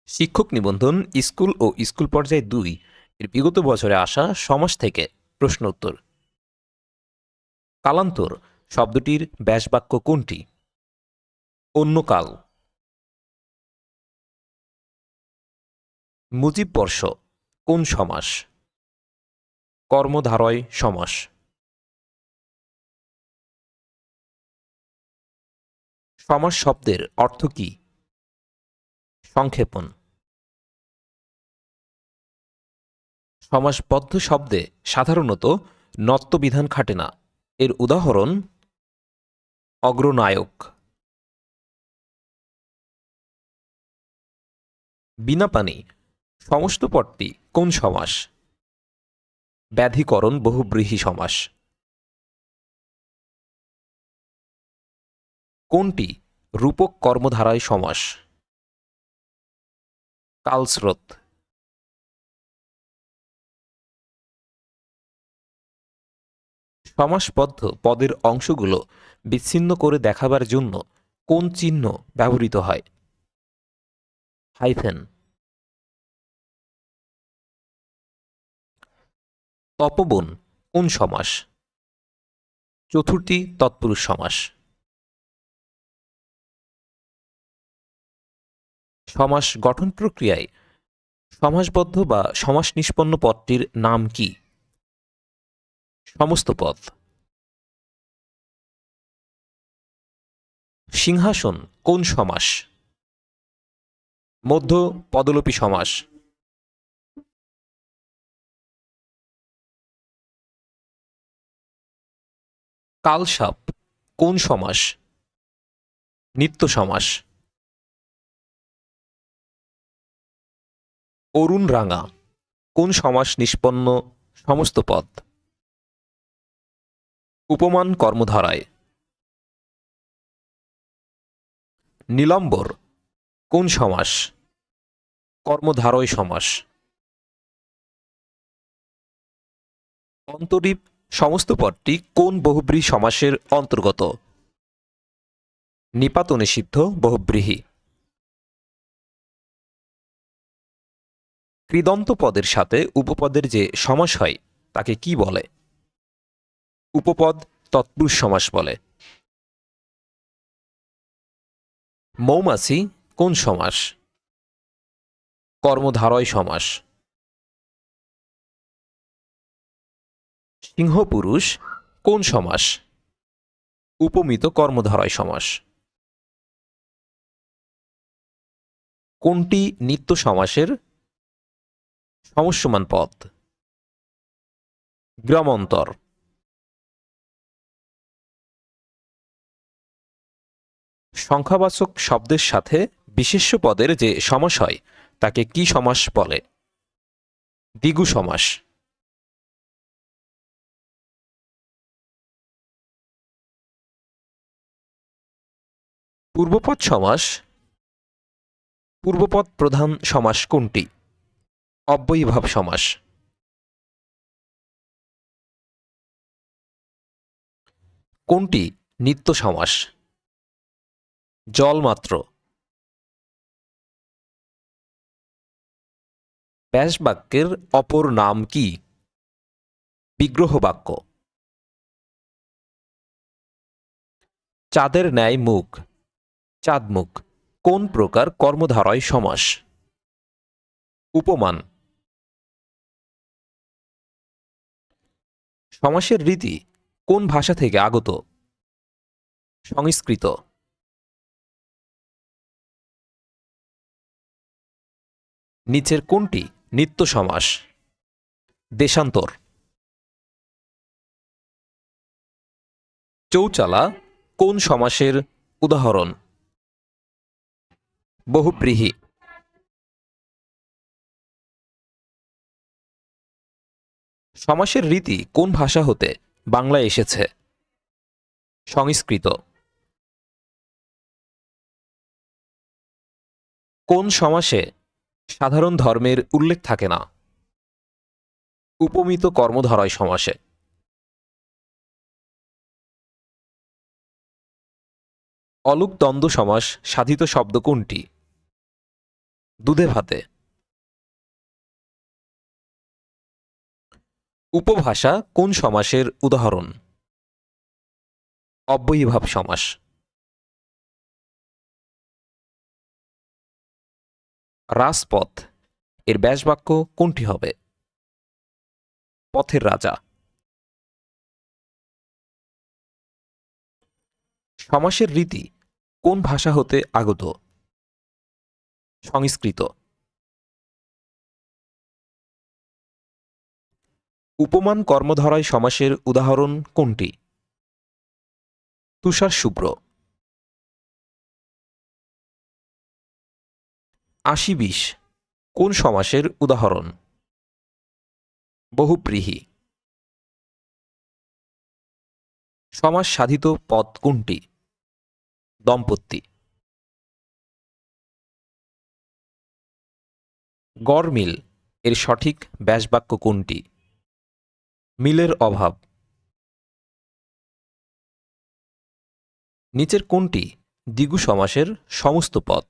শিক্ষক নিবন্ধন স্কুল ও স্কুল পর্যায় ২ এর বিগত বছরে আসা সমাস থেকে প্রশ্ন উত্তর। কালান্তর শব্দটির ব্যাসবাক্য কোনটি? অন্যকাল। মুজিব বর্ষ কোন সমাস? কর্মধারয় সমাস। সমাস শব্দের অর্থ কী? সংক্ষেপণ। সমাসবদ্ধ শব্দে সাধারণত নত্যবিধান খাটে না। এর উদাহরণ অগ্রনায়ক। বিনা পানি সমস্ত পদটি কোন সমাস? ব্যাধিকরণ বহুব্রীহি সমাস। কোনটি রূপক কর্মধারায় সমাস? কালস্রোত। সমাসবদ্ধ পদের অংশগুলো বিচ্ছিন্ন করে দেখাবার জন্য কোন চিহ্ন ব্যবহৃত হয়? হাইফেন। তপবন কোন সমাস? চতুর্থী তৎপুরুষ সমাস। সমাস গঠন প্রক্রিয়ায় সমাসবদ্ধ বা সমাস নিষ্পন্ন পদটির নাম কি? সমস্ত পদ। সিংহাসন কোন সমাস? মধ্য পদলোপী সমাস। কালসাপ কোন সমাস? নিত্য সমাস। অরুণ রাঙা কোন সমাস নিষ্পন্ন সমস্ত পদ? উপমান কর্মধারায়। নীলাম্বর কোন সমাস? কর্মধারয় সমাস। অন্তরীপ সমস্ত পদটি কোন বহুব্রীহি সমাসের অন্তর্গত? নিপাত নিষিদ্ধ বহুব্রীহি। কৃদন্ত পদের সাথে উপপদের যে সমাস হয় তাকে কি বলে? উপপদ তৎপুরুষ সমাস বলে। মৌমাছি কোন সমাস? কর্মধারয় সমাস। সিংহপুরুষ কোন সমাস? উপমিত কর্মধারয় সমাস। কোনটি নিত্য সমাসের সমস্যমান পদ? গ্রামান্তর। সংখ্যাবাচক শব্দের সাথে বিশেষ্য পদের যে সমাস হয় তাকে কি সমাস বলে? দ্বিগু সমাস। পূর্বপদ সমাস পূর্বপদ প্রধান সমাস কোনটি? অব্যয়ীভাব সমাস। কোনটি নিত্য সমাস? জলমাত্র। ব্যাসবাক্যের অপর নাম কি? বিগ্রহ বাক্য। চাঁদের ন্যায় মুখ চাঁদমুখ কোন প্রকার কর্মধারয় সমাস? উপমান। সমাসের রীতি কোন ভাষা থেকে আগত? সংস্কৃত। নিচের কোনটি নিত্য সমাস? দেশান্তর। চৌচালা কোন সমাসের উদাহরণ? বহুব্রীহি। সমাসের রীতি কোন ভাষা হতে বাংলায় এসেছে? সংস্কৃত। কোন সমাসে সাধারণ ধর্মের উল্লেখ থাকে না? উপমিত কর্মধারয় সমাসে। অলুক দ্বন্দ্ব সমাস সাধিত শব্দ কোনটি? দুধে ভাতে। উপভাষা কোন সমাসের উদাহরণ? অব্যয়ীভাব সমাস। রাজপথ এর ব্যাসবাক্য কোনটি হবে? পথের রাজা। সমাসের রীতি কোন ভাষা হতে আগত? সংস্কৃত। উপমান কর্মধারয় সমাসের উদাহরণ কোনটি? তুষার শুভ্র। ৮০-২০ কোন সমাসের উদাহরণ? বহুব্রীহি। সমাস সাধিত পদ কোনটি? দম্পতি। গড়মিল এর সঠিক ব্যাসবাক্য কোনটি? মিলের অভাব। নিচের কোনটি দ্বিগু সমাসের সমস্ত পদ?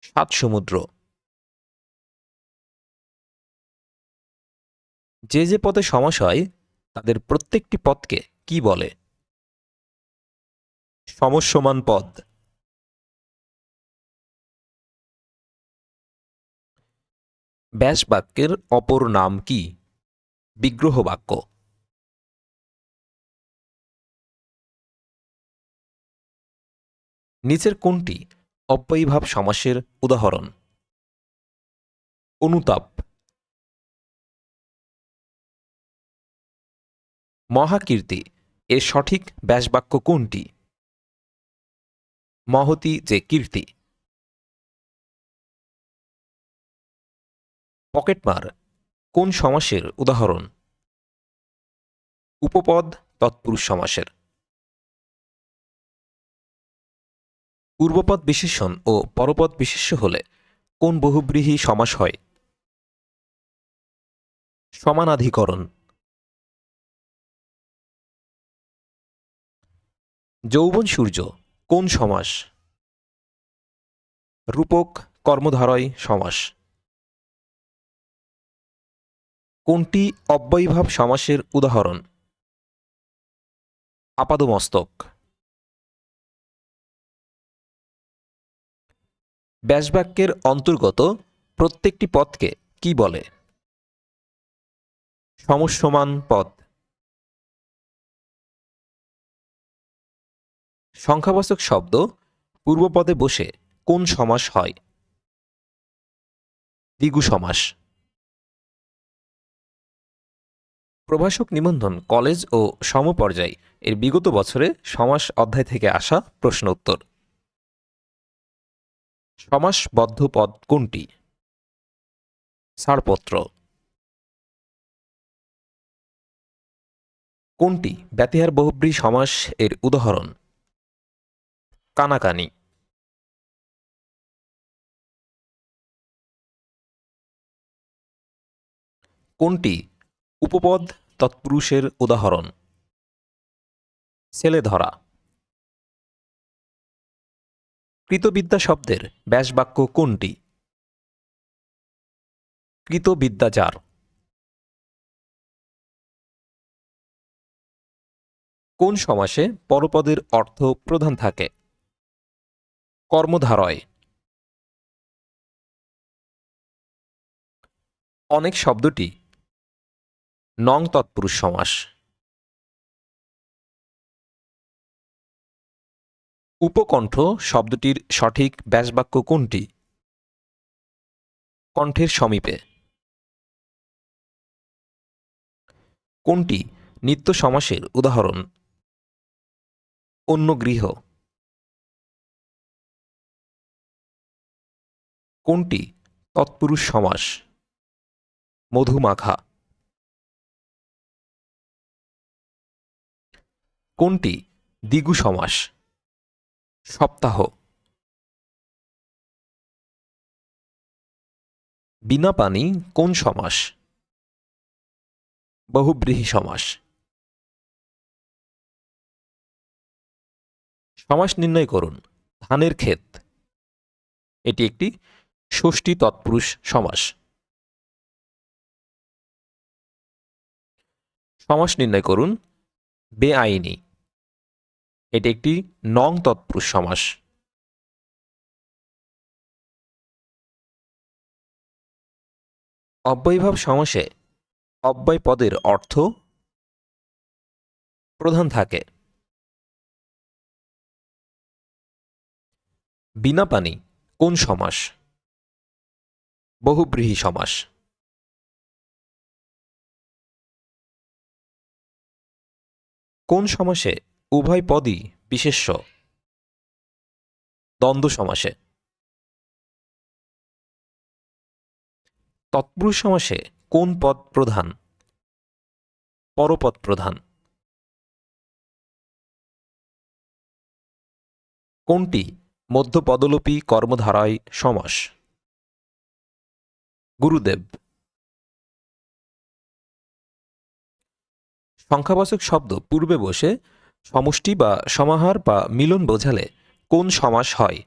সাত সমুদ্র। যে যে পদে সমাস হয় তাদের প্রত্যেকটি পদকে কি বলে? সমসমান পদ। ব্যাসবাক্যের অপর নাম কি? বিগ্রহ বাক্য। নিচের কোনটি অব্যয়ীভাব সমাসের উদাহরণ? অনুতাপ। মহাকীর্তি এর সঠিক ব্যাসবাক্য কোনটি? মহতি যে কীর্তি। পকেটমার কোন সমাসের উদাহরণ? উপপদ তৎপুরুষ সমাসের। পূর্বপদ বিশেষণ ও পরপদ বিশেষ্য হলে কোন বহুব্রীহি সমাস হয়? সমানাধিকরণ। যৌবন সূর্য কোন সমাস? রূপক কর্মধারয় সমাস। কোনটি অব্যয়ীভাব সমাসের উদাহরণ? আপাদমস্তক। ব্যাসবাক্যের অন্তর্গত প্রত্যেকটি পদকে কি বলে? সমসমান পদ। সংখ্যাবাচক শব্দ পূর্বপদে বসে কোন সমাস হয়? দ্বিগু সমাস। প্রভাষক নিবন্ধন কলেজ ও সমপর্যায় এর বিগত বছরে সমাস অধ্যায় থেকে আসা প্রশ্ন উত্তর। সমাসবদ্ধ পদ কোনটি? ছাড়পত্র। কোনটি ব্যতিহার বহুব্রী সমাস এর উদাহরণ? কানাকানি। কোনটি উপপদ তৎপুরুষের উদাহরণ? ছেলে ধরা। কৃতবিদ্যা শব্দের ব্যাসবাক্য কোনটি? কৃতবিদ্যাচার। কোন সমাসে পরপদের অর্থ প্রধান থাকে? কর্মধারয়। অনেক শব্দটি নং তৎপুরুষ সমাস। উপকণ্ঠ শব্দটির সঠিক ব্যাসবাক্য কোনটি? কণ্ঠের সমীপে। কোনটি নিত্য সমাসের উদাহরণ? অন্য গৃহ। কোনটি তৎপুরুষ সমাস? মধুমাখা। কোনটি দ্বিগু সমাস? সপ্তাহ। বিনা পানি কোন সমাস? বহুব্রীহি সমাস। সমাস নির্ণয় করুন। ধানের ক্ষেত। এটি একটি ষষ্ঠী তৎপুরুষ সমাস। সমাস নির্ণয় করুন। বেআইনি, এটি একটি নং তৎপুরুষ সমাস। অব্যয়ীভাব সমাসে অব্যয় পদের অর্থ প্রধান থাকে। বিনা পানি কোন সমাস? বহুব্রীহি সমাস। কোন সমাসে উভয় পদই বিশেষ্য? দ্বন্দ্ব সমাসে। তৎপুরুষ সমাসে কোন পদ প্রধান? পরপদ প্রধান। কোনটি মধ্যপদলোপী কর্মধারায় সমাস? গুরুদেব। সংখ্যাবাচক শব্দ পূর্বে বসে সমষ্টি বা সমাহার বা মিলন বোঝালে কোন সমাস হয়?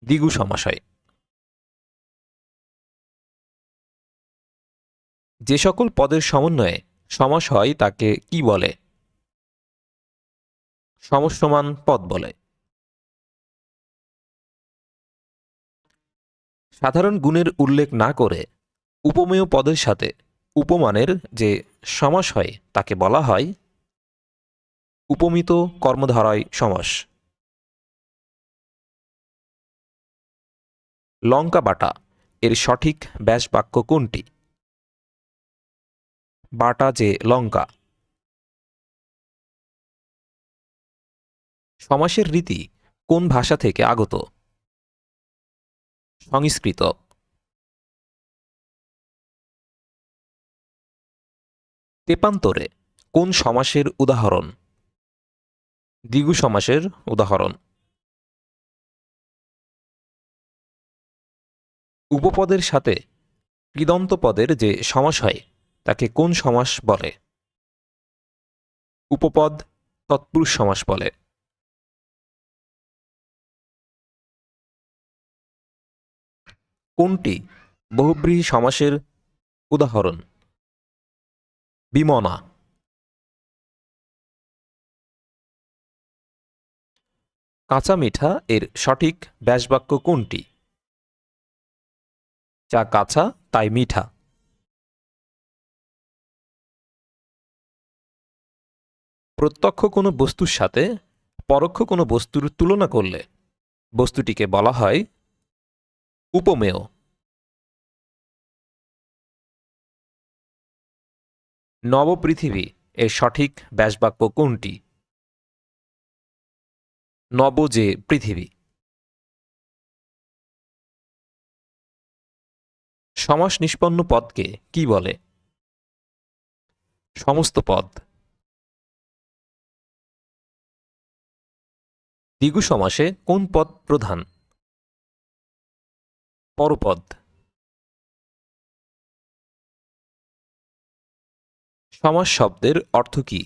দ্বিগু সমাস হয়। যে সকল পদের সমন্বয়ে সমাস হয় তাকে কি বলে? সমসমান পদ বলে। সাধারণ গুণের উল্লেখ না করে উপমেয় পদের সাথে উপমানের যে সমাস হয় তাকে বলা হয় উপমিত কর্মধারয় সমাস। লঙ্কা বাটা এর সঠিক ব্যাসবাক্য কোনটি? বাটা যে লঙ্কা। সমাসের রীতি কোন ভাষা থেকে আগত? সংস্কৃত। তেপান্তরে কোন সমাসের উদাহরণ? দ্বিগু সমাসের উদাহরণ। উপপদের সাথে কৃদন্ত পদের যে সমাস হয় তাকে কোন সমাস বলে? উপপদ তৎপুরুষ সমাস বলে। কোনটি বহুব্রীহি সমাসের উদাহরণ? বিমনা। কাঁচা মিঠা এর সঠিক ব্যাসবাক্য কোনটি? যা কাঁচা তাই মিঠা। প্রত্যক্ষ কোনো বস্তুর সাথে পরোক্ষ কোনো বস্তুর তুলনা করলে বস্তুটিকে বলা হয় উপমেয়। নবপৃথিবী এর সঠিক ব্যাসবাক্য কোনটি? নব যে পৃথিবী। সমাস নিষ্পন্ন পদকে কি বলে? সমস্ত পদ। দ্বিগু সমাসে কোন পদ প্রধান? পরপদ। সমাস শব্দের অর্থ কি?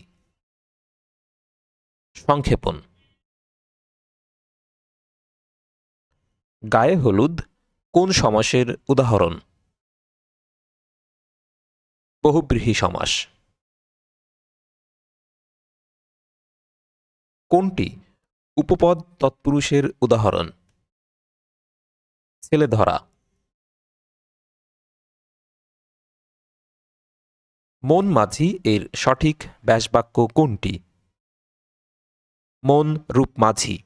সংক্ষেপণ। গায়ে হলুদ কোন সমাসের উদাহরণ? বহুব্রীহি সমাস। কোনটি উপপদ তৎপুরুষের উদাহরণ? ছেলে ধরা। মন মাঝি এর সঠিক ব্যাসবাক্য কোনটি? মন রূপ মাঝি।